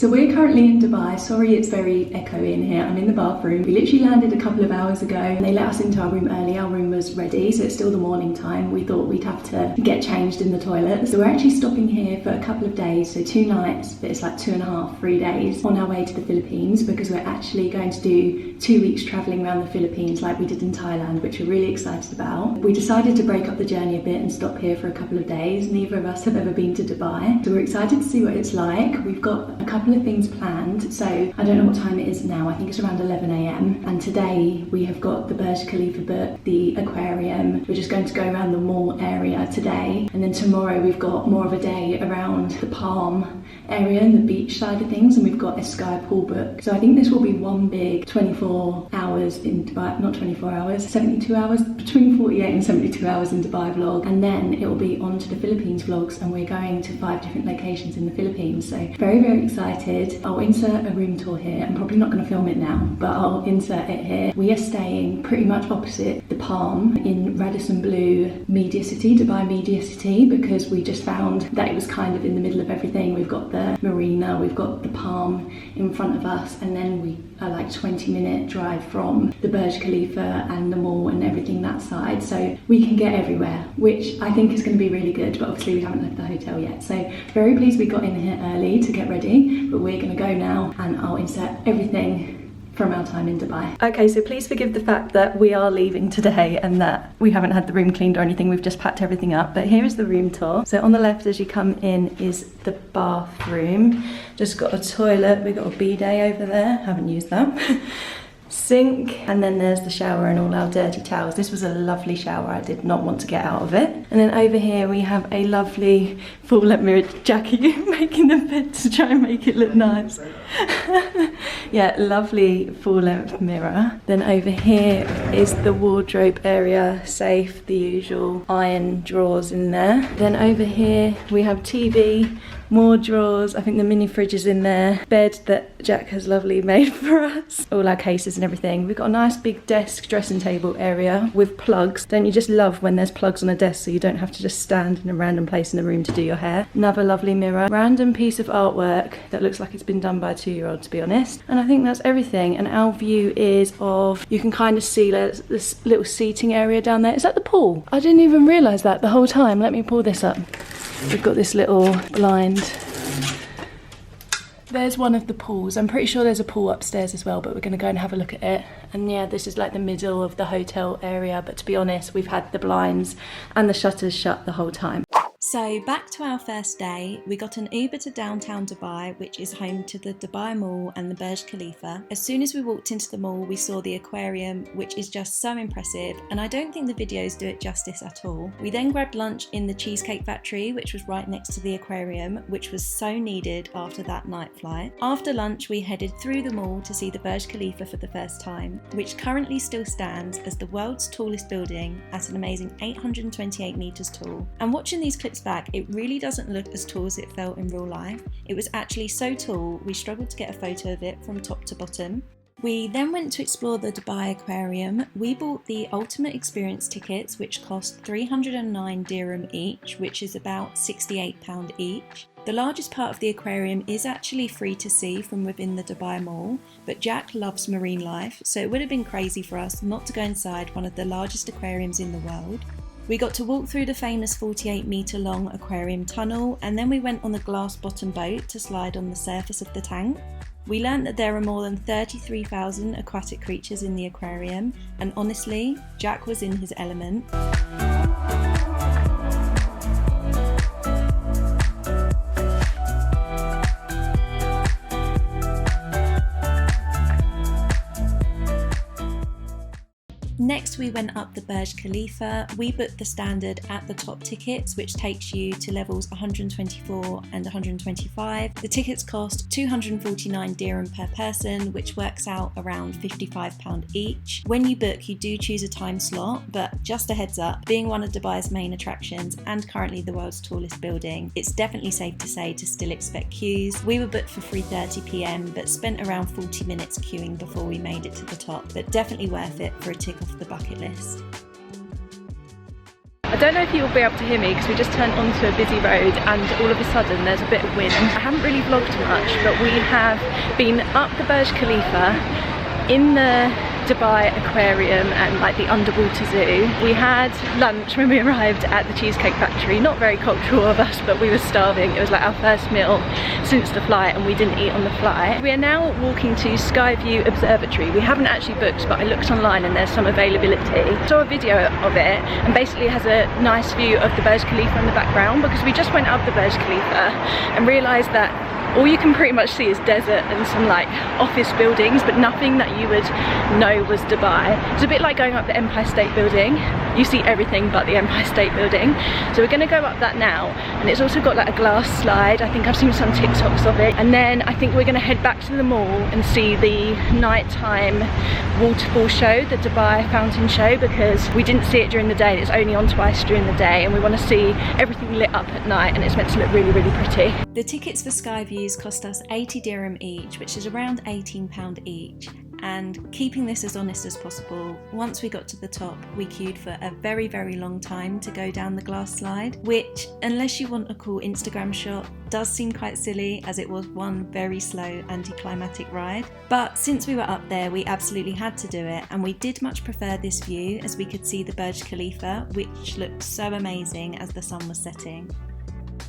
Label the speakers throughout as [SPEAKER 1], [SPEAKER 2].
[SPEAKER 1] So we're currently in Dubai. Sorry it's very echoey in here. I'm in the bathroom. We literally landed a couple of hours ago and they let us into our room early. Our room was ready, so it's still the morning time. We thought we'd have to get changed in the toilet. So we're actually stopping here for a couple of days, so 2 nights, but it's like 2.5, 3 days on our way to the Philippines, because we're actually going to do 2 weeks traveling around the Philippines like we did in Thailand, which we're really excited about. We decided to break up the journey a bit and stop here for a couple of days. Neither of us have ever been to Dubai, so we're excited to see what it's like. We've got a couple of things planned, so I don't know what time it is now. I think it's around 11 AM, and today we have got the Burj Khalifa book, the aquarium. We're just going to go around the mall area today, and then tomorrow we've got more of a day around the Palm area and the beach side of things, and we've got a Sky Pool book. So I think this will be one big 24 hours in Dubai, not 24 hours, 72 hours, between 48 and 72 hours in Dubai vlog, and then it will be on to the Philippines vlogs, and we're going to 5 different locations in the Philippines. So very, very excited. I'll insert a room tour here. I'm probably not going to film it now, but I'll insert it here. We are staying pretty much opposite the Palm in Radisson Blue Media City, Dubai Media City, because we just found that it was kind of in the middle of everything. We've got the marina, we've got the Palm in front of us, and then we are like 20-minute drive from the Burj Khalifa and the mall and everything that side, so we can get everywhere, which I think is going to be really good. But obviously we haven't left the hotel yet, so very pleased we got in here early to get ready, but we're going to go now and I'll insert everything from our time in Dubai. Okay, so please forgive the fact that we are leaving today and that we haven't had the room cleaned or anything. We've just packed everything up, but here is the room tour. So on the left as you come in is the bathroom. Just got a toilet, we've got a bidet over there, haven't used that. Sink, and then there's the shower and all our dirty towels. This was a lovely shower, I did not want to get out of it. And then over here we have a lovely full-length mirror. Jackie making the bed to try and make it look nice. Yeah, lovely full-length mirror. Then over here is the wardrobe area, safe, the usual iron drawers in there. Then over here we have TV, more drawers, I think the mini fridge is in there, bed that Jack has lovely made for us, all our cases and everything. We've got a nice big desk dressing table area with plugs. Don't you just love when there's plugs on a desk so you don't have to just stand in a random place in the room to do your hair. Another lovely mirror, random piece of artwork that looks like it's been done by a 2-year-old, to be honest. And I think that's everything, and our view is of, you can kind of see this little seating area down there. Is that the pool? I didn't even realise that the whole time. Let me pull this up. We've got this little blind. There's one of the pools. I'm pretty sure there's a pool upstairs as well, but we're going to go and have a look at it. And yeah, this is like the middle of the hotel area, but to be honest, we've had the blinds and the shutters shut the whole time. So back to our first day, we got an Uber to downtown Dubai, which is home to the Dubai Mall and the Burj Khalifa. As soon as we walked into the mall, we saw the aquarium, which is just so impressive, and I don't think the videos do it justice at all. We then grabbed lunch in the Cheesecake Factory, which was right next to the aquarium, which was so needed after that night flight. After lunch, we headed through the mall to see the Burj Khalifa for the first time, which currently still stands as the world's tallest building at an amazing 828 meters tall. And watching these clips back, it really doesn't look as tall as it felt in real life. It was actually so tall, we struggled to get a photo of it from top to bottom. We then went to explore the Dubai Aquarium. We bought the Ultimate Experience tickets, which cost 309 dirham each, which is about £68 each. The largest part of the aquarium is actually free to see from within the Dubai Mall, but Jack loves marine life, so it would have been crazy for us not to go inside one of the largest aquariums in the world. We got to walk through the famous 48-metre long aquarium tunnel, and then we went on the glass bottom boat to slide on the surface of the tank. We learnt that there are more than 33,000 aquatic creatures in the aquarium, and honestly, Jack was in his element. Next we went up the Burj Khalifa. We booked the standard at the top tickets, which takes you to levels 124 and 125. The tickets cost 249 dirham per person, which works out around £55 each. When you book, you do choose a time slot, but just a heads up, being one of Dubai's main attractions and currently the world's tallest building, it's definitely safe to say to still expect queues. We were booked for 3:30 PM, but spent around 40 minutes queuing before we made it to the top, but definitely worth it for a tick off the bucket list. I don't know if you'll be able to hear me because we just turned onto a busy road and all of a sudden there's a bit of wind. I haven't really vlogged much, but we have been up the Burj Khalifa in the Dubai Aquarium and like the underwater zoo. We had lunch when we arrived at the Cheesecake Factory. Not very cultural of us, but we were starving. It was like our first meal since the flight and we didn't eat on the flight. We are now walking to Sky Views Observatory. We haven't actually booked, but I looked online and there's some availability. I saw a video of it and basically it has a nice view of the Burj Khalifa in the background, because we just went up the Burj Khalifa and realised that all you can pretty much see is desert and some like office buildings, but nothing that you would know was Dubai. It's a bit like going up the Empire State Building. You see everything but the Empire State Building. So we're gonna go up that now, and it's also got like a glass slide. I think I've seen some TikToks of it. And then I think we're gonna head back to the mall and see the nighttime waterfall show, the Dubai fountain show, because we didn't see it during the day. It's only on twice during the day, and we want to see everything lit up at night, and it's meant to look really, really pretty. The tickets for Sky Views cost us 80 dirham each, which is around £18 each. And keeping this as honest as possible, once we got to the top, we queued for a very, very long time to go down the glass slide, which, unless you want a cool Instagram shot, does seem quite silly, as it was one very slow anticlimactic ride. But since we were up there, we absolutely had to do it, and we did much prefer this view, as we could see the Burj Khalifa, which looked so amazing as the sun was setting.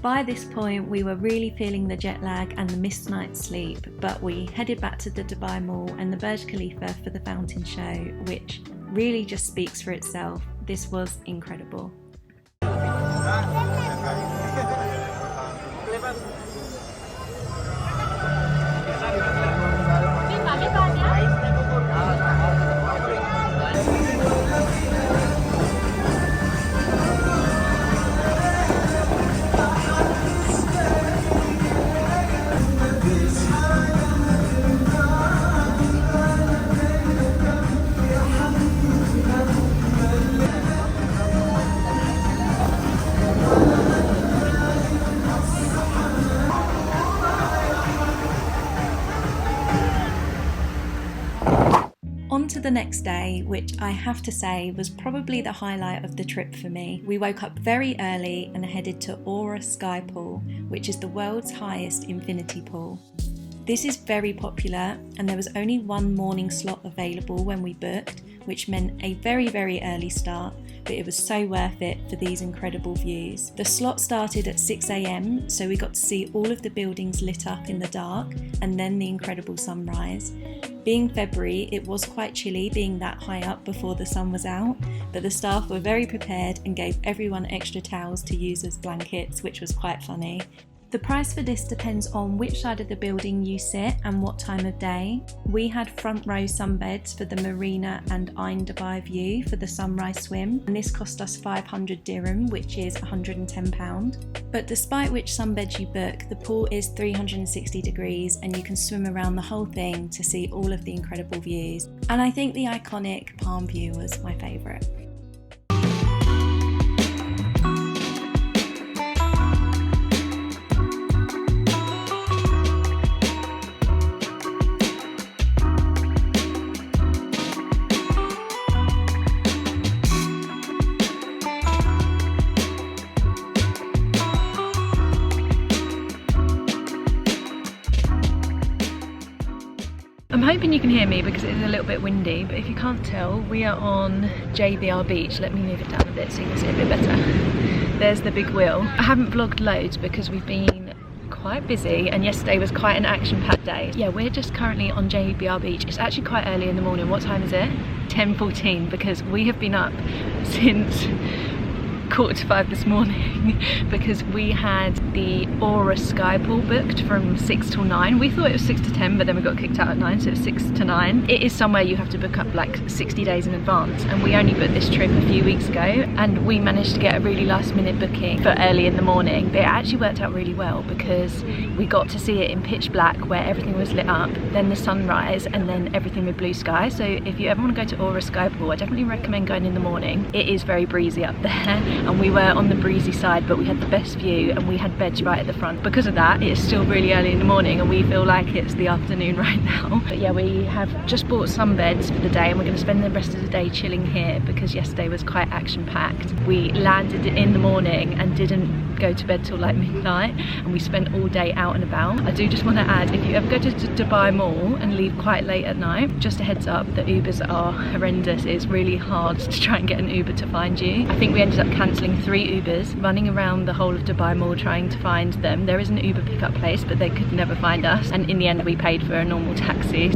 [SPEAKER 1] By this point, we were really feeling the jet lag and the missed night's sleep, but we headed back to the Dubai Mall and the Burj Khalifa for the fountain show, which really just speaks for itself. This was incredible. On to the next day, which I have to say was probably the highlight of the trip for me. We woke up very early and headed to Aura Skypool, which is the world's highest infinity pool. This is very popular, and there was only one morning slot available when we booked, which meant a very, very early start, but it was so worth it for these incredible views. The slot started at 6 AM, so we got to see all of the buildings lit up in the dark and then the incredible sunrise. Being February, it was quite chilly being that high up before the sun was out, but the staff were very prepared and gave everyone extra towels to use as blankets, which was quite funny. The price for this depends on which side of the building you sit and what time of day. We had front row sunbeds for the Marina and Ain Dubai view for the sunrise swim, and this cost us 500 dirham, which is £110. But despite which sunbed you book, the pool is 360 degrees and you can swim around the whole thing to see all of the incredible views. And I think the iconic palm view was my favourite. I'm hoping you can hear me because it is a little bit windy, but if you can't tell, we are on JBR Beach. Let me move it down a bit so you can see a bit better. There's the big wheel. I haven't vlogged loads because we've been quite busy and yesterday was quite an action-packed day. Yeah, we're just currently on JBR Beach. It's actually quite early in the morning. What time is it? 10:14, because we have been up since 4:45 this morning because we had the Aura Skypool booked from 6 till 9. We thought it was 6 to 10, but then we got kicked out at 9, so it was 6 to 9. It is somewhere you have to book up like 60 days in advance, and we only booked this trip a few weeks ago, and we managed to get a really last minute booking for early in the morning. But it actually worked out really well because we got to see it in pitch black where everything was lit up, then the sunrise, and then everything with blue sky. So if you ever want to go to Aura Skypool, I definitely recommend going in the morning. It is very breezy up there. and we were on the breezy side, but we had the best view and we had beds right at the front. Because of that, it's still really early in the morning and we feel like it's the afternoon right now. But yeah, we have just bought some beds for the day and we're going to spend the rest of the day chilling here because yesterday was quite action-packed. We landed in the morning and didn't go to bed till like midnight, and we spent all day out and about. I do just want to add, if you ever go to Dubai Mall and leave quite late at night, just a heads up, the Ubers are horrendous. It's really hard to try and get an Uber to find you. I think we ended up cancelling 3 Ubers, running around the whole of Dubai Mall trying to find them. There is an Uber pickup place, but they could never find us, and in the end we paid for a normal taxi.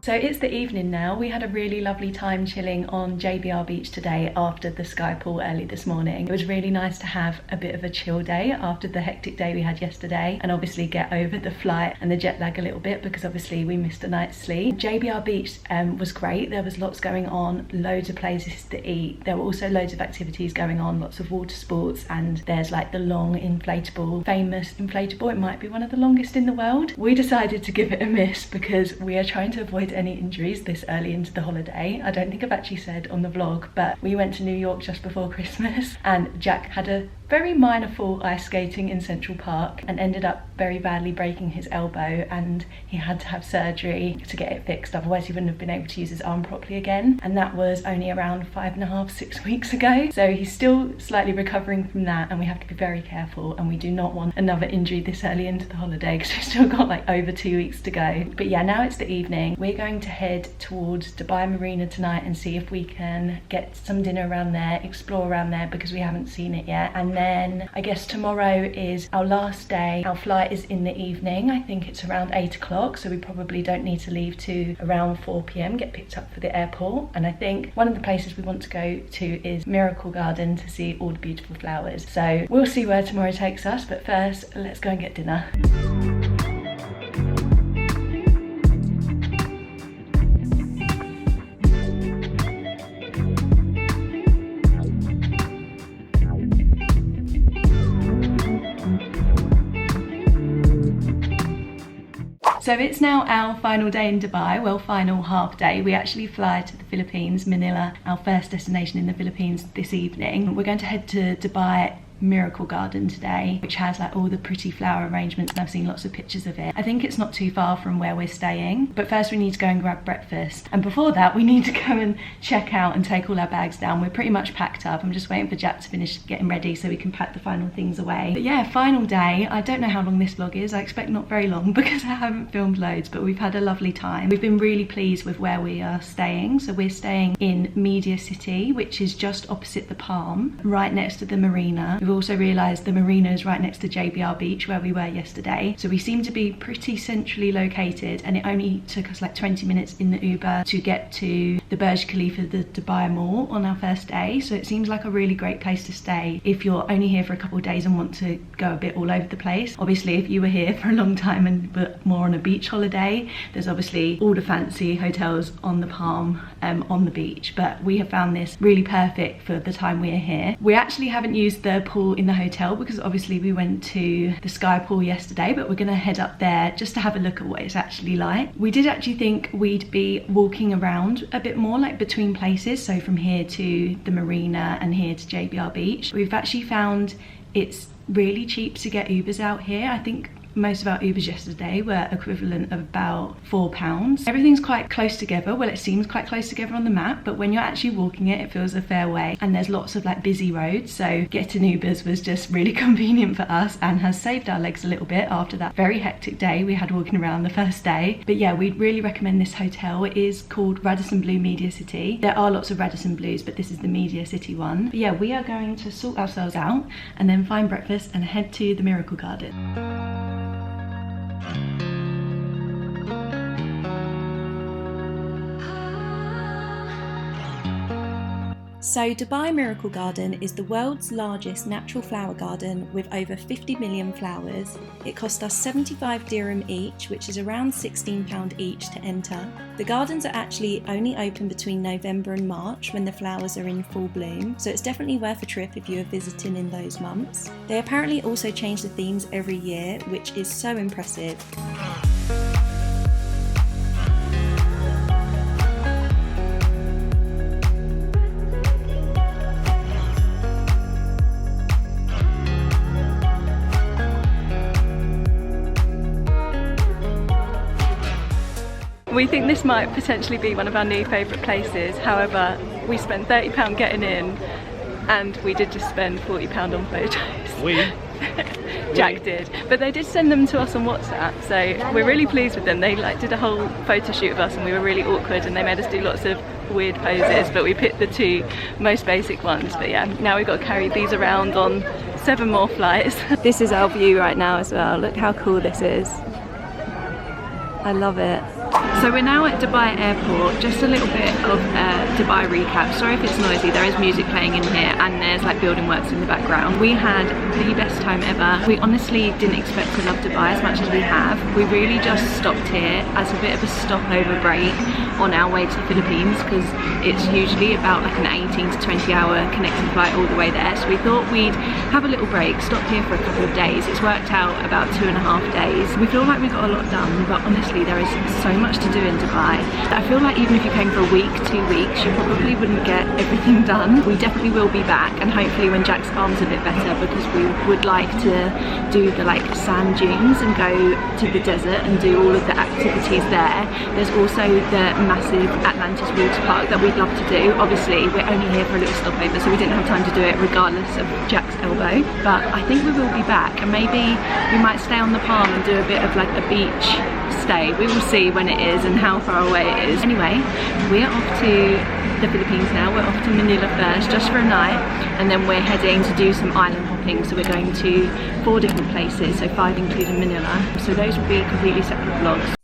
[SPEAKER 1] So it's the evening now. We had a really lovely time chilling on JBR Beach today after the Sky Pool early this morning. It was really nice to have a bit of a chill day after the hectic day we had yesterday, and obviously get over the flight and the jet lag a little bit because obviously we missed a night's sleep. JBR Beach was great. There was lots going on, loads of places to eat. There were also loads of activities going on, lots of water sports, and there's like the long inflatable, famous inflatable. It might be one of the longest in the world. We decided to give it a miss because we are trying to avoid any injuries this early into the holiday. I don't think I've actually said on the vlog, but we went to New York just before Christmas and Jack had a very minor fall ice skating in Central Park and ended up very badly breaking his elbow, and he had to have surgery to get it fixed, otherwise he wouldn't have been able to use his arm properly again, and that was only around 5.5 to 6 weeks ago. So he's still slightly recovering from that, and we have to be very careful, and we do not want another injury this early into the holiday because we've still got like over 2 weeks to go. But yeah, now it's the evening. We're going to head towards Dubai Marina tonight and see if we can get some dinner around there, explore around there because we haven't seen it yet. And then I guess tomorrow is our last day. Our flight is in the evening. I think it's around 8 o'clock, so we probably don't need to leave to around 4 p.m, get picked up for the airport. And I think one of the places we want to go to is Miracle Garden to see all the beautiful flowers. So we'll see where tomorrow takes us, but first let's go and get dinner. So it's now our final day in Dubai, well, final half day. We actually fly to the Philippines, Manila, our first destination in the Philippines this evening. We're going to head to Dubai Miracle Garden today, which has like all the pretty flower arrangements, and I've seen lots of pictures of it. I think it's not too far from where we're staying, but first we need to go and grab breakfast, and before that we need to go and check out and take all our bags down. We're pretty much packed up. I'm just waiting for Jack to finish getting ready so we can pack the final things away. But yeah, final day. I don't know how long this vlog is. I expect not very long because I haven't filmed loads, but we've had a lovely time. We've been really pleased with where we are staying. So we're staying in Media City, which is just opposite the Palm, right next to the marina. We've also realised the marina is right next to JBR Beach where we were yesterday, so we seem to be pretty centrally located, and it only took us like 20 minutes in the Uber to get to the Burj Khalifa, the Dubai Mall, on our first day. So it seems like a really great place to stay if you're only here for a couple of days and want to go a bit all over the place. Obviously if you were here for a long time and were more on a beach holiday, there's obviously all the fancy hotels on the Palm, on the beach, but we have found this really perfect for the time we're here. We actually haven't used the pool in the hotel because obviously we went to the Sky Pool yesterday, but we're going to head up there just to have a look at what it's actually like. We did actually think we'd be walking around a bit more, like between places, so from here to the marina and here to JBR Beach. We've actually found it's really cheap to get Ubers out here. I think most of our Ubers yesterday were equivalent of about £4. Everything's quite close together. Well, it seems quite close together on the map, but when you're actually walking it, it feels a fair way. And there's lots of like busy roads, so getting Ubers was just really convenient for us and has saved our legs a little bit after that very hectic day we had walking around the first day. But yeah, we'd really recommend this hotel. It is called Radisson Blu Media City. There are lots of Radisson Blues, but this is the Media City one. But yeah, we are going to sort ourselves out and then find breakfast and head to the Miracle Garden. So Dubai Miracle Garden is the world's largest natural flower garden with over 50 million flowers. It cost us 75 dirham each, which is around £16 each to enter. The gardens are actually only open between November and March when the flowers are in full bloom, so it's definitely worth a trip if you are visiting in those months. They apparently also change the themes every year, which is so impressive. We think this might potentially be one of our new favourite places. However, we spent £30 getting in and we did just spend £40 on photos. Jack did, but they did send them to us on WhatsApp, so we're really pleased with them. They did a whole photo shoot of us and we were really awkward and they made us do lots of weird poses, but we picked the two most basic ones. But yeah, now we've got to carry these around on 7 more flights. This is our view right now as well. Look how cool this is. I love it. So we're now at Dubai Airport. Just a little bit of Dubai recap. Sorry if it's noisy, there is music playing in here and there's building works in the background. We had the best time ever. We honestly didn't expect to love Dubai as much as we have. We really just stopped here as a bit of a stopover break on our way to the Philippines, because it's usually about an 18 to 20 hour connecting flight all the way there. So we thought we'd have a little break, stop here for a couple of days. It's worked out about 2.5 days. We feel like we got a lot done, but honestly there is so much to do in Dubai. I feel like even if you came for a week, 2 weeks, you probably wouldn't get everything done. We definitely will be back, and hopefully when Jack's arm's a bit better, because we would like to do the sand dunes and go to the desert and do all of the activities there. There's also the massive Atlantis water park that we'd love to do. Obviously we're only here for a little stopover, so we didn't have time to do it regardless of Jack's elbow, but I think we will be back, and maybe we might stay on the Palm and do a bit of a beach stay. We will see when it is and how far away it is. Anyway, we're off to the Philippines now. We're off to Manila first, just for a night, and then we're heading to do some island hopping. So we're going to 4 different places, so 5 including Manila. So those will be completely separate vlogs.